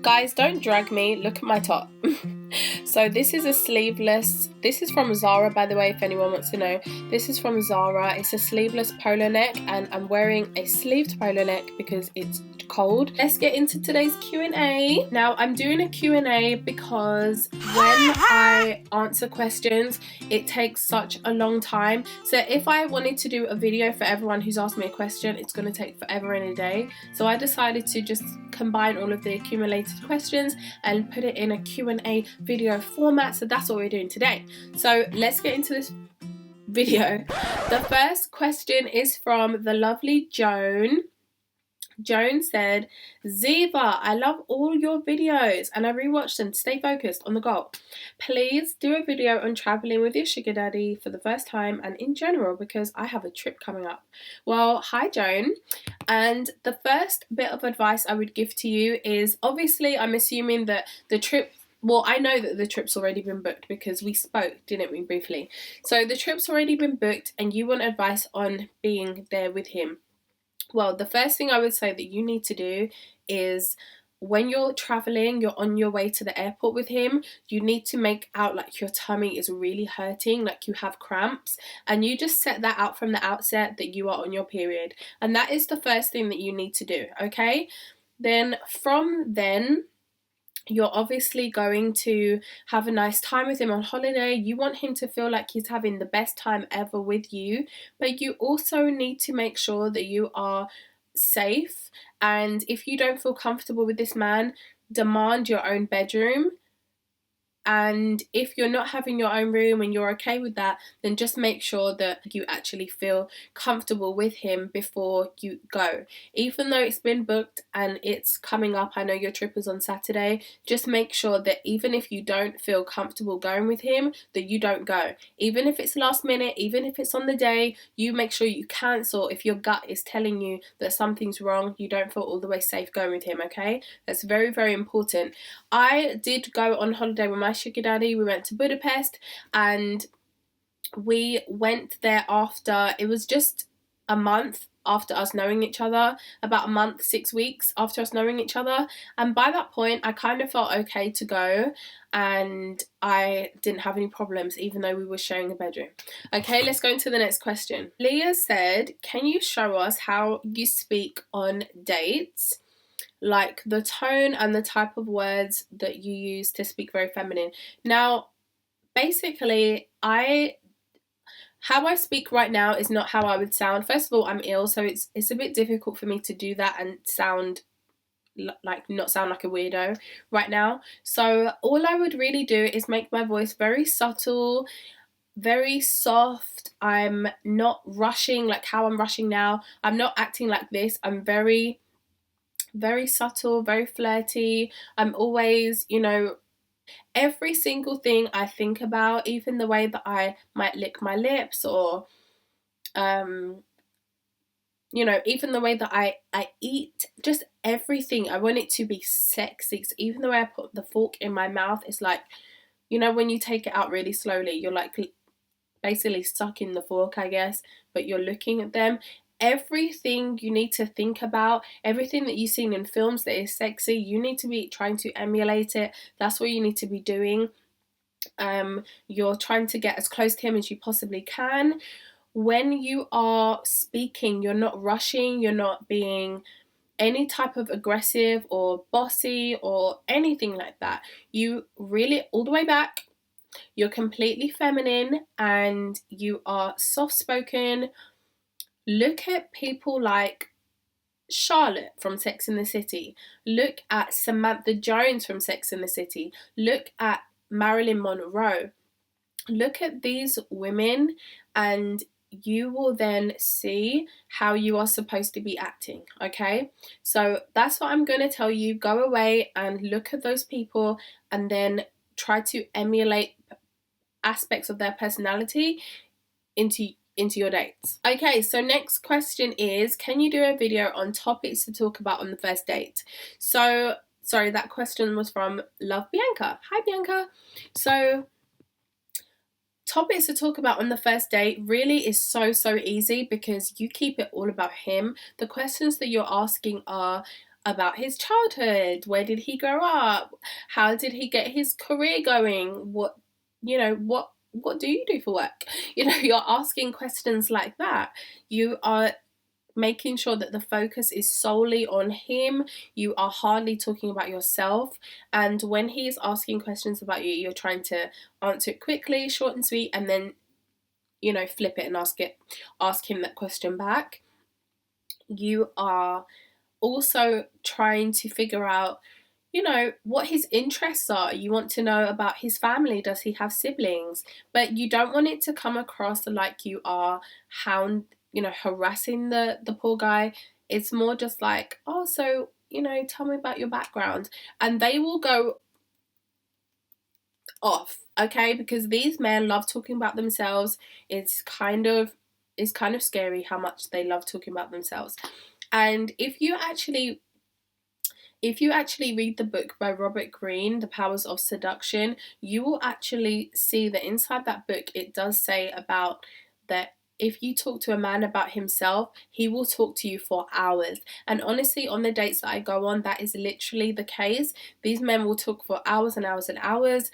Guys, don't drag me, look at my top. So this is a sleeveless, this is from Zara, by the way, if anyone wants to know. This is from Zara. It's a sleeveless polo neck, and I'm wearing a sleeved polo neck because it's cold. Let's get into today's Q&A. Now, I'm doing a Q&A because when I answer questions, it takes such a long time. So if I wanted to do a video for everyone who's asked me a question, it's going to take forever and a day. So I decided to just combine all of the accumulated questions and put it in a Q&A video format. So that's what we're doing today. So let's get into this video. The first question is from the lovely Joan. Joan said, Ziva, I love all your videos and I rewatched them to stay focused on the goal. Please do a video on traveling with your sugar daddy for the first time and in general because I have a trip coming up. Well, hi Joan. And the first bit of advice I would give to you is, obviously I'm assuming that the trip, well, I know that the trip's already been booked because we spoke, didn't we, briefly? So the trip's already been booked and you want advice on being there with him. Well, the first thing I would say that you need to do is when you're traveling, you're on your way to the airport with him, you need to make out like your tummy is really hurting, like you have cramps, and you just set that out from the outset that you are on your period. And that is the first thing that you need to do, okay? Then from then, you're obviously going to have a nice time with him on holiday. You want him to feel like he's having the best time ever with you, but you also need to make sure that you are safe. And if you don't feel comfortable with this man, demand your own bedroom. And if you're not having your own room and you're okay with that, then just make sure that you actually feel comfortable with him before you go. Even though it's been booked and it's coming up, I know your trip is on Saturday, just make sure that even if you don't feel comfortable going with him, that you don't go. Even if it's last minute, even if it's on the day, you make sure you cancel if your gut is telling you that something's wrong, you don't feel all the way safe going with him, okay? That's very, very important. I did go on holiday with my sugar daddy. We went to Budapest and we went there after, it was just a month after us knowing each other, about a month, 6 weeks after us knowing each other, and by that point I kind of felt okay to go and I didn't have any problems even though we were sharing a bedroom. Okay, let's go into the next question. Leah said, can you show us how you speak on dates? Like the tone and the type of words that you use to speak very feminine. Now, basically, how I speak right now is not how I would sound. First of all, I'm ill, so it's a bit difficult for me to do that and not sound like a weirdo right now. So all I would really do is make my voice very subtle, very soft. I'm not rushing like how I'm rushing now. I'm not acting like this. I'm very subtle, very flirty. I'm always, every single thing I think about, even the way that I might lick my lips or, even the way that I eat, just everything. I want it to be sexy. So even the way I put the fork in my mouth, it's like, when you take it out really slowly, you're like basically sucking the fork, I guess, but you're looking at them. Everything you need to think about, everything that you've seen in films that is sexy, you need to be trying to emulate it. That's what you need to be doing. You're trying to get as close to him as you possibly can. When you are speaking, you're not rushing, you're not being any type of aggressive or bossy or anything like that. You really, all the way back, you're completely feminine and you are soft-spoken. Look at people like Charlotte from Sex and the City. Look at Samantha Jones from Sex and the City. Look at Marilyn Monroe. Look at these women and you will then see how you are supposed to be acting, okay? So that's what I'm going to tell you. Go away and look at those people and then try to emulate aspects of their personality into your dates. Okay, so next question is, can you do a video on topics to talk about on the first date? So, sorry, that question was from Love Bianca. Hi, Bianca. So, topics to talk about on the first date really is so easy because you keep it all about him. The questions that you're asking are, about his childhood. Where did he grow up? How did he get his career going? What, you know, what do you do for work? You know, you're asking questions like that. You are making sure that the focus is solely on him. You are hardly talking about yourself. And when he's asking questions about you, you're trying to answer it quickly, short and sweet, and then, you know, flip it and ask him that question back. You are also trying to figure out, you know, what his interests are. You want to know about his family. Does he have siblings? But you don't want it to come across like you are harassing the poor guy. It's more just like, oh, so, you know, tell me about your background. And they will go off, okay? Because these men love talking about themselves. It's kind of scary how much they love talking about themselves. And if you actually read the book by Robert Greene, The Powers of Seduction, you will actually see that inside that book it does say about that if you talk to a man about himself, he will talk to you for hours. And honestly, on the dates that I go on, that is literally the case. These men will talk for hours and hours and hours.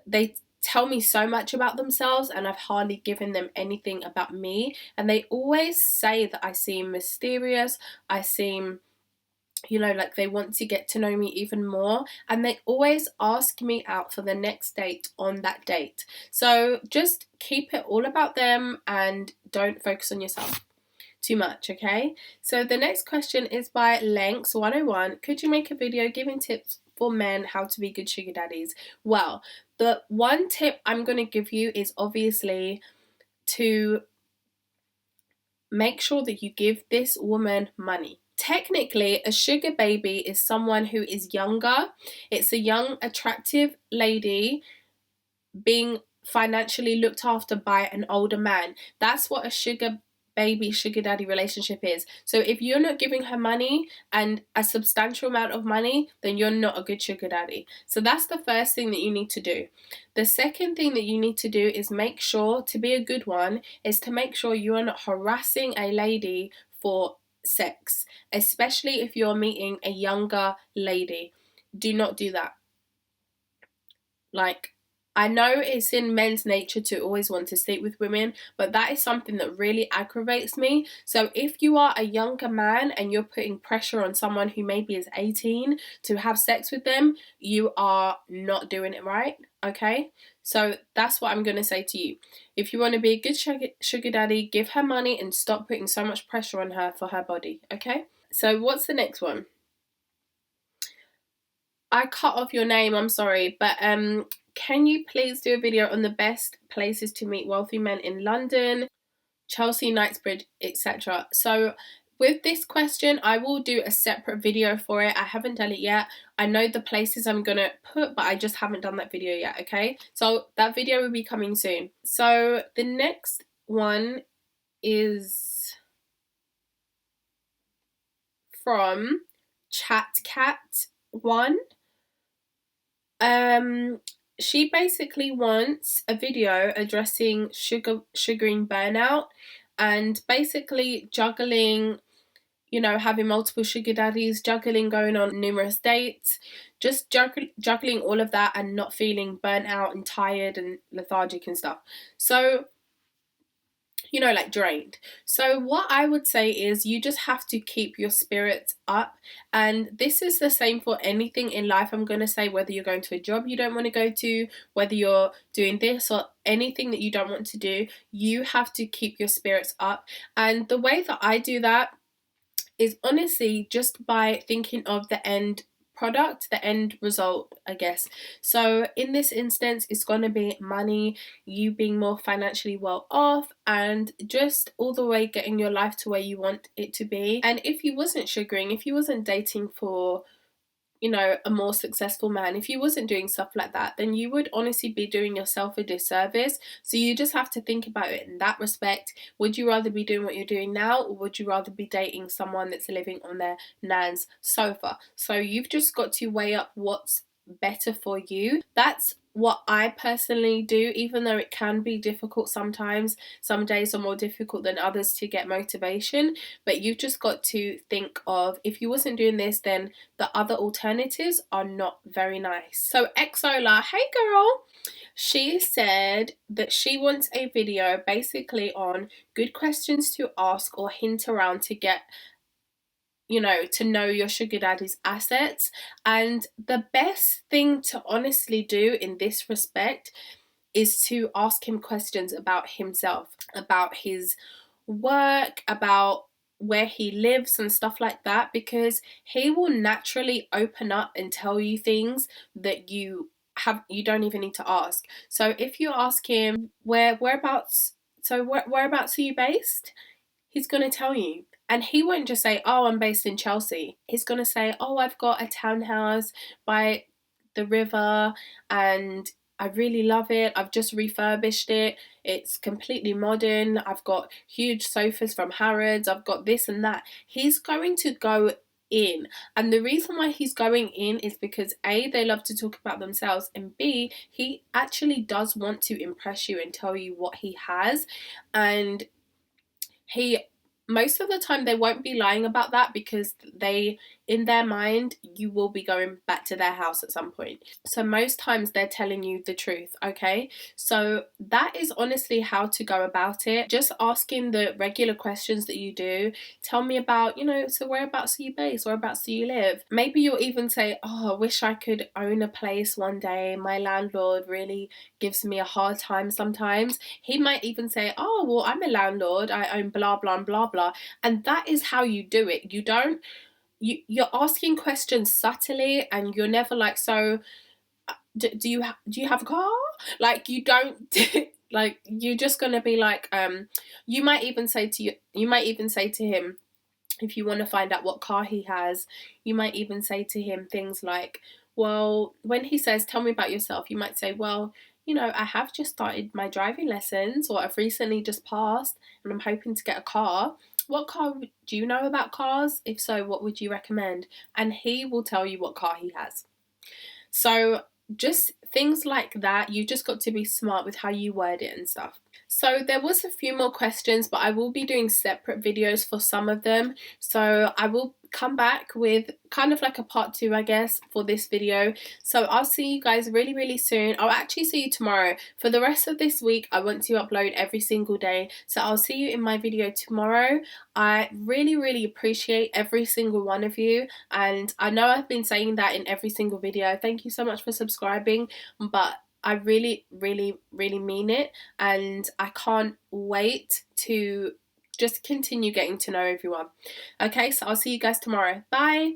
They tell me so much about themselves, and I've hardly given them anything about me. And they always say that I seem mysterious, I seem, you know, like they want to get to know me even more, and they always ask me out for the next date on that date. So just keep it all about them and don't focus on yourself too much, okay? So the next question is by Lenx101. Could you make a video giving tips for men how to be good sugar daddies? Well, the one tip I'm going to give you is obviously to make sure that you give this woman money. Technically, a sugar baby is someone who is younger. It's a young, attractive lady being financially looked after by an older man. That's what a sugar baby, sugar daddy relationship is. So if you're not giving her money, and a substantial amount of money, then you're not a good sugar daddy. So that's the first thing that you need to do. The second thing that you need to do is make sure, to be a good one, is to make sure you are not harassing a lady for sex, especially if you're meeting a younger lady. Do not do that. Like, I know it's in men's nature to always want to sleep with women, but that is something that really aggravates me. So if you are a younger man and you're putting pressure on someone who maybe is 18 to have sex with them, you are not doing it right, okay? So that's what I'm going to say to you. If you want to be a good sugar daddy, give her money and stop putting so much pressure on her for her body, okay? So what's the next one? I cut off your name, I'm sorry, but can you please do a video on the best places to meet wealthy men in London, Chelsea, Knightsbridge, etc.? So with this question, I will do a separate video for it. I haven't done it yet. I know the places I'm going to put, but I just haven't done that video yet, okay? So that video will be coming soon. So the next one is from ChatCat1. She basically wants a video addressing sugaring burnout and basically juggling, you know, having multiple sugar daddies, juggling going on numerous dates, just juggling all of that and not feeling burnt out and tired and lethargic and stuff. So, you know, like drained. So what I would say is you just have to keep your spirits up, and this is the same for anything in life. I'm going to say, whether you're going to a job you don't want to go to, whether you're doing this or anything that you don't want to do, you have to keep your spirits up. And the way that I do that is honestly just by thinking of the end product, the end result, I guess. So in this instance, it's going to be money, you being more financially well off, and just all the way getting your life to where you want it to be. And if you wasn't sugaring, if you wasn't dating for, you know, a more successful man, if you wasn't doing stuff like that, then you would honestly be doing yourself a disservice. So you just have to think about it in that respect. Would you rather be doing what you're doing now, or would you rather be dating someone that's living on their nan's sofa? So you've just got to weigh up what's better for you. That's what I personally do, even though it can be difficult sometimes, some days are more difficult than others to get motivation, but you've just got to think of, if you wasn't doing this, then the other alternatives are not very nice. So Xola, hey girl, she said that she wants a video basically on good questions to ask or hint around to get, you know, to know your sugar daddy's assets. And the best thing to honestly do in this respect is to ask him questions about himself, about his work, about where he lives and stuff like that, because he will naturally open up and tell you things that you don't even need to ask. So if you ask him whereabouts, so whereabouts are you based, he's going to tell you. And he won't just say, oh, I'm based in Chelsea. He's going to say, oh, I've got a townhouse by the river and I really love it. I've just refurbished it. It's completely modern. I've got huge sofas from Harrods. I've got this and that. He's going to go in. And the reason why he's going in is because A, they love to talk about themselves, and B, he actually does want to impress you and tell you what he has. And he, most of the time they won't be lying about that, because they, in their mind, you will be going back to their house at some point. So most times they're telling you the truth, okay? So that is honestly how to go about it. Just asking the regular questions that you do. Tell me about, you know, so whereabouts are you based? Whereabouts do you live? Maybe you'll even say, oh, I wish I could own a place one day. My landlord really gives me a hard time sometimes. He might even say, oh, well, I'm a landlord. I own blah, blah, blah, blah. And that is how you do it. You don't, you're asking questions subtly, and you're never like, so do you have a car? Like, you don't like, you're just gonna be like, you might even say to him, if you want to find out what car he has, you might even say to him things like, well, when he says, tell me about yourself, you might say, well, you know, I have just started my driving lessons, or I've recently just passed and I'm hoping to get a car. What car do you know about cars? If so, what would you recommend? And he will tell you what car he has. So just things like that. You just got to be smart with how you word it and stuff. So there was a few more questions, but I will be doing separate videos for some of them. So I will come back with kind of like a part 2, I guess, for this video. So I'll see you guys really, really soon. I'll actually see you tomorrow. For the rest of this week, I want to upload every single day. So I'll see you in my video tomorrow. I really, really appreciate every single one of you. And I know I've been saying that in every single video. Thank you so much for subscribing. But I really, really, really mean it. And I can't wait to just continue getting to know everyone. Okay, so I'll see you guys tomorrow. Bye.